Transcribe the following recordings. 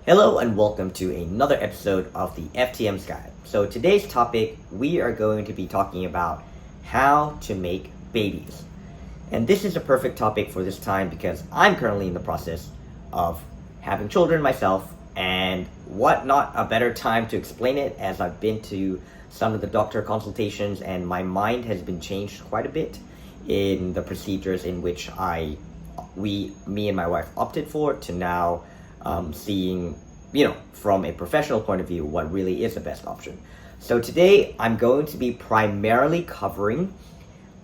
Hello and welcome to another episode of the FTM Guide. So today's topic, we are going to be talking about how to make babies. And this is a perfect topic for this time because I'm currently in the process of having children myself, and what not a better time to explain it, as I've been to some of the doctor consultations and my mind has been changed quite a bit in the procedures in which me and my wife opted for, to now seeing, from a professional point of view, what really is the best option. So today I'm going to be primarily covering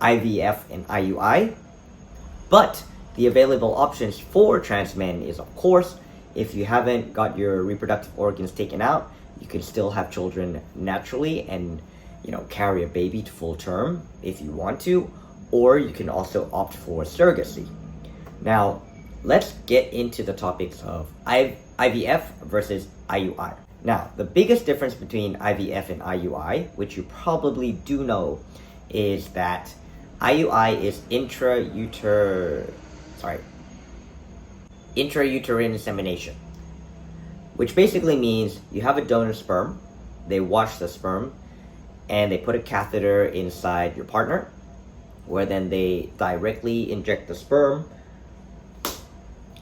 IVF and IUI, but the available options for trans men is, of course, if you haven't got your reproductive organs taken out, you can still have children naturally and carry a baby to full term if you want to, or you can also opt for surrogacy. Now, let's get into the topics of IVF versus IUI. Now, the biggest difference between IVF and IUI, which you probably do know, is that IUI is intrauterine insemination, which basically means you have a donor sperm, they wash the sperm, and they put a catheter inside your partner, where then they directly inject the sperm.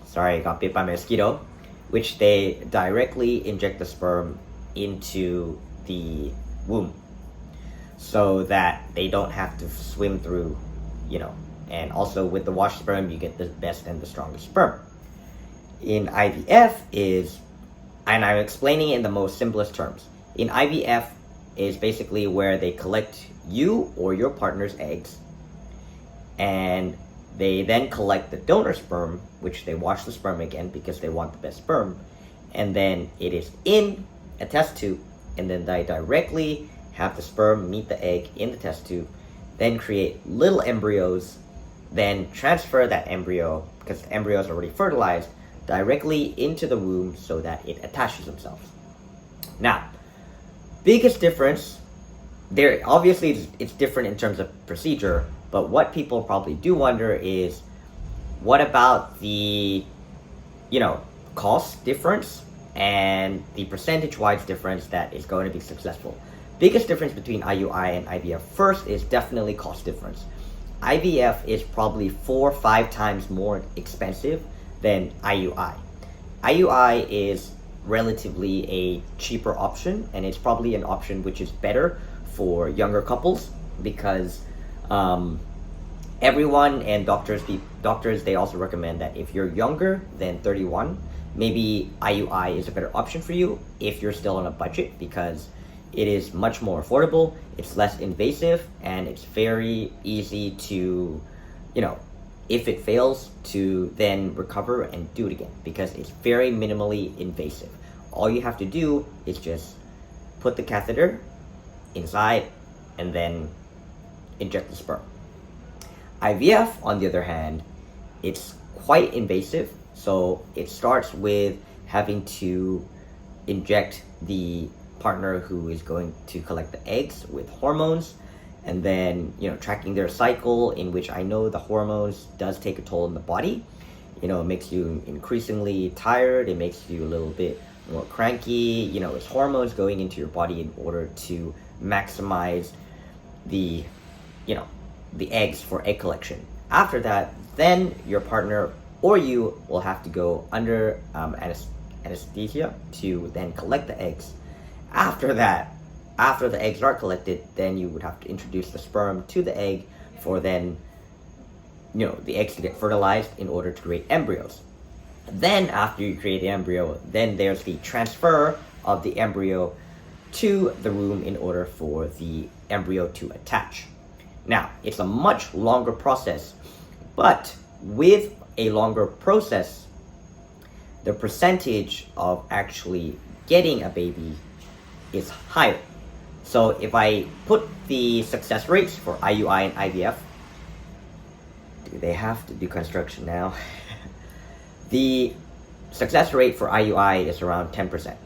Sorry, I got bit by a mosquito. Which they directly inject the sperm into the womb so that they don't have to swim through, and also with the washed sperm, you get the best and the strongest sperm. In IVF and I'm explaining it in the most simplest terms. In IVF is basically where they collect you or your partner's eggs, and they then collect the donor sperm, which they wash the sperm again because they want the best sperm, and then it is in a test tube, and then they directly have the sperm meet the egg in the test tube, then create little embryos, then transfer that embryo, because the embryo is already fertilized, directly into the womb so that it attaches themselves. Now, biggest difference, there obviously it's different in terms of procedure, but what people probably do wonder is, what about the, cost difference and the percentage-wise difference that is going to be successful? Biggest difference between IUI and IVF, first, is definitely cost difference. IVF is probably 4 or 5 times more expensive than IUI. IUI is relatively a cheaper option, and it's probably an option which is better for younger couples because everyone and doctors, they also recommend that if you're younger than 31, maybe IUI is a better option for you if you're still on a budget, because it is much more affordable, it's less invasive, and it's very easy to, if it fails, to then recover and do it again, because it's very minimally invasive. All you have to do is just put the catheter inside and then inject the sperm. IVF, on the other hand, it's quite invasive. So it starts with having to inject the partner who is going to collect the eggs with hormones, and then, tracking their cycle, in which I know the hormones does take a toll on the body. It makes you increasingly tired, it makes you a little bit more cranky. It's hormones going into your body in order to maximize the eggs for egg collection. After that, then your partner or you will have to go under anesthesia to then collect the eggs. After that, after the eggs are collected, then you would have to introduce the sperm to the egg for then, the eggs to get fertilized in order to create embryos. Then after you create the embryo, then there's the transfer of the embryo to the womb in order for the embryo to attach. Now, it's a much longer process, but with a longer process, the percentage of actually getting a baby is higher. So if I put the success rates for IUI and IVF, do they have to do construction now? The success rate for IUI is around 10%,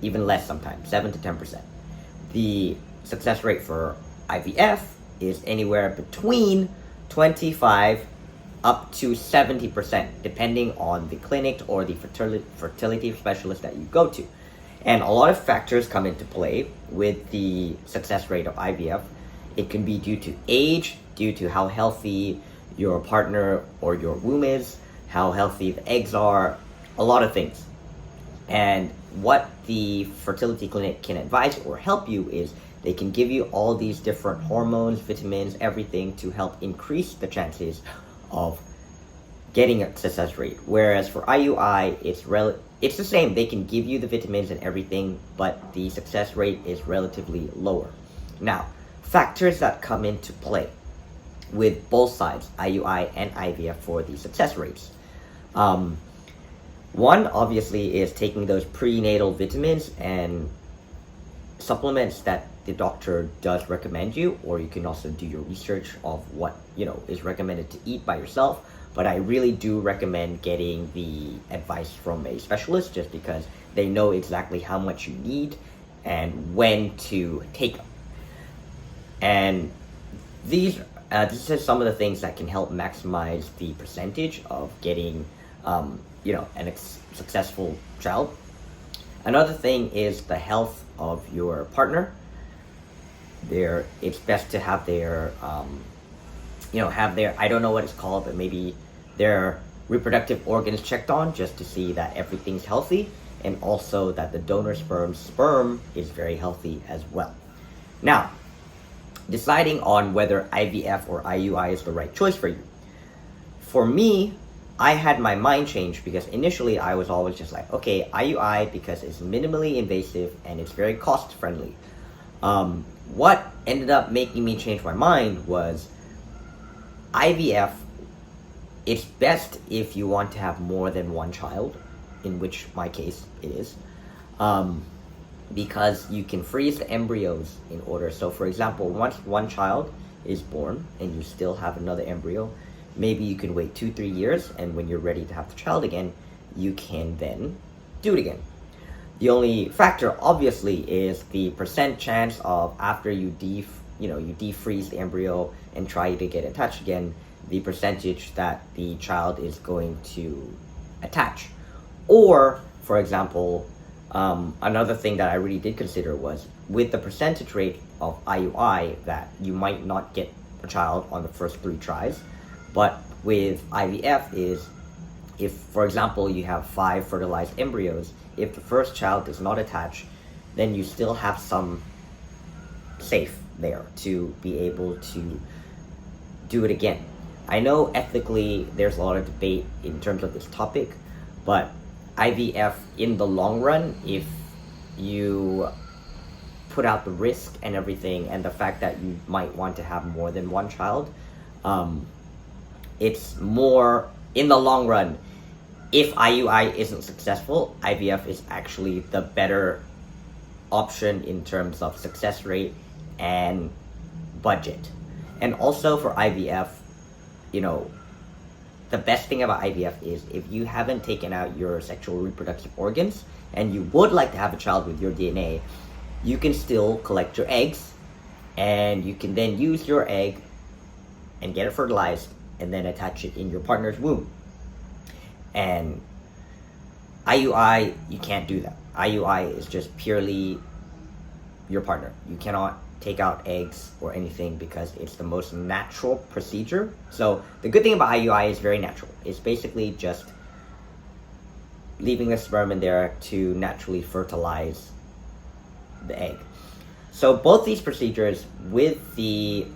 even less sometimes, 7 to 10%. The success rate for IVF is anywhere between 25 up to 70%, depending on the clinic or the fertility specialist that you go to. And a lot of factors come into play with the success rate of IVF. It can be due to age, due to how healthy your partner or your womb is, how healthy the eggs are, a lot of things. And what the fertility clinic can advise or help you is they can give you all these different hormones, vitamins, everything to help increase the chances of getting a success rate. Whereas for IUI, it's the same. They can give you the vitamins and everything, but the success rate is relatively lower. Now, factors that come into play with both sides, IUI and IVF, for the success rates. One, obviously, is taking those prenatal vitamins and supplements that the doctor does recommend you, or you can also do your research of what is recommended to eat by yourself. But I really do recommend getting the advice from a specialist, just because they know exactly how much you need and when to take them. And this is some of the things that can help maximize the percentage of getting a successful child. Another thing is the health of your partner. It's best to have their I don't know what it's called, but maybe their reproductive organs checked on, just to see that everything's healthy, and also that the donor sperm is very healthy as well. Now, deciding on whether IVF or IUI is the right choice for you. For me, I had my mind changed, because initially I was always just like, okay, IUI, because it's minimally invasive and it's very cost friendly. What ended up making me change my mind was IVF. It's best if you want to have more than one child, in which my case it is, because you can freeze the embryos in order. So for example, once one child is born and you still have another embryo, maybe you can wait 2-3 years, and when you're ready to have the child again, you can then do it again. The only factor, obviously, is the percent chance of, after you defreeze the embryo and try to get attached again, the percentage that the child is going to attach. Or, for example, another thing that I really did consider was, with the percentage rate of IUI, that you might not get a child on the first 3 tries. But with IVF is, if, for example, you have 5 fertilized embryos, if the first child does not attach, then you still have some safe there to be able to do it again. I know ethically there's a lot of debate in terms of this topic, but IVF, in the long run, if you put out the risk and everything, and the fact that you might want to have more than one child, it's more, in the long run, if IUI isn't successful, IVF is actually the better option in terms of success rate and budget. And also for IVF, the best thing about IVF is, if you haven't taken out your sexual reproductive organs and you would like to have a child with your DNA, you can still collect your eggs, and you can then use your egg and get it fertilized and then attach it in your partner's womb. And IUI, you can't do that. IUI is just purely your partner. You cannot take out eggs or anything, because it's the most natural procedure. So the good thing about IUI is very natural. It's basically just leaving the sperm in there to naturally fertilize the egg. So both these procedures, with the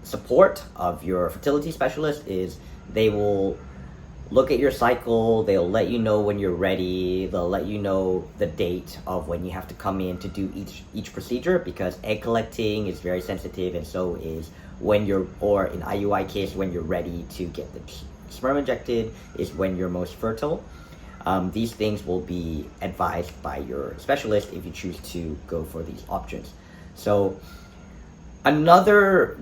support of your fertility specialist, is they will look at your cycle, they'll let you know when you're ready, they'll let you know the date of when you have to come in to do each procedure, because egg collecting is very sensitive, and so is when you're, or in IUI case, when you're ready to get the sperm injected is when you're most fertile. These things will be advised by your specialist if you choose to go for these options. So another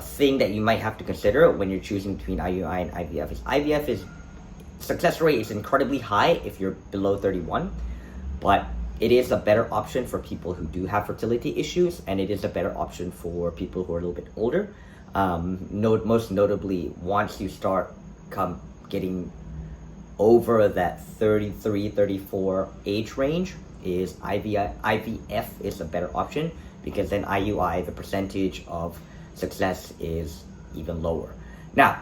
thing that you might have to consider when you're choosing between IUI and IVF is success rate is incredibly high if you're below 31, but it is a better option for people who do have fertility issues, and it is a better option for people who are a little bit older. Most notably, once you start getting over that 33, 34 age range, is IVF is a better option, because then IUI, the percentage of success is even lower. Now,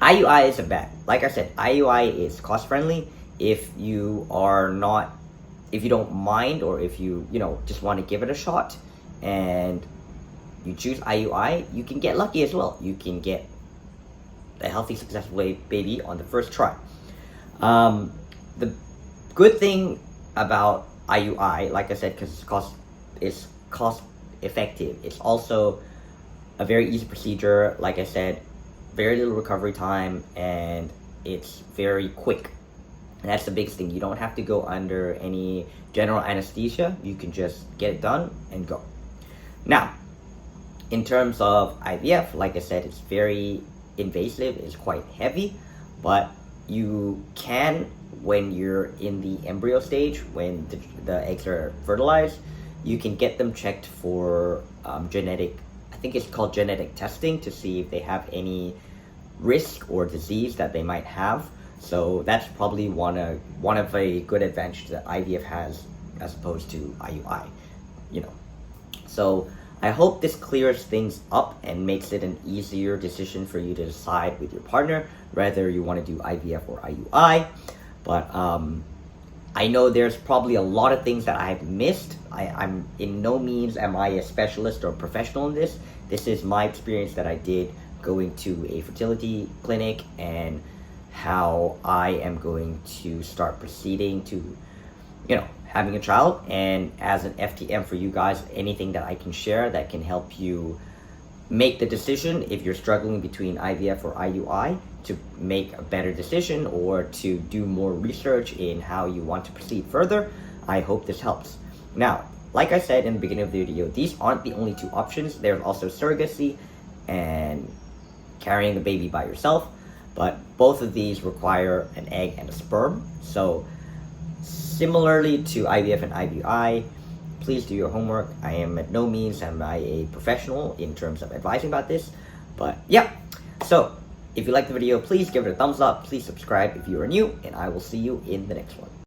IUI isn't bad. Like I said, IUI is cost friendly. If you don't mind, or if you just want to give it a shot and you choose IUI, you can get lucky as well. You can get a healthy, successful baby on the first try. The good thing about IUI, like I said, because it's cost effective, it's also a very easy procedure. Like I said, very little recovery time, and it's very quick. And that's the biggest thing. You don't have to go under any general anesthesia. You can just get it done and go. Now, in terms of IVF, like I said, it's very invasive, it's quite heavy, but you can, when you're in the embryo stage, when the eggs are fertilized, you can get them checked for genetic, I think it's called genetic testing, to see if they have any risk or disease that they might have. So that's probably one of a good advantage that IVF has as opposed to IUI, So I hope this clears things up and makes it an easier decision for you to decide with your partner whether you want to do IVF or IUI. But I know there's probably a lot of things that I've missed. I'm in no means am I a specialist or professional in this. This is my experience that I did going to a fertility clinic, and how I am going to start proceeding to, having a child. And as an FTM for you guys, anything that I can share that can help you make the decision if you're struggling between IVF or IUI, to make a better decision or to do more research in how you want to proceed further, I hope this helps. Now, like I said in the beginning of the video, these aren't the only two options. There's also surrogacy and carrying a baby by yourself, but both of these require an egg and a sperm. So similarly to IVF and IUI, please do your homework. I am at no means am I a professional in terms of advising about this, but yeah. So if you like the video, please give it a thumbs up, please subscribe if you are new, and I will see you in the next one.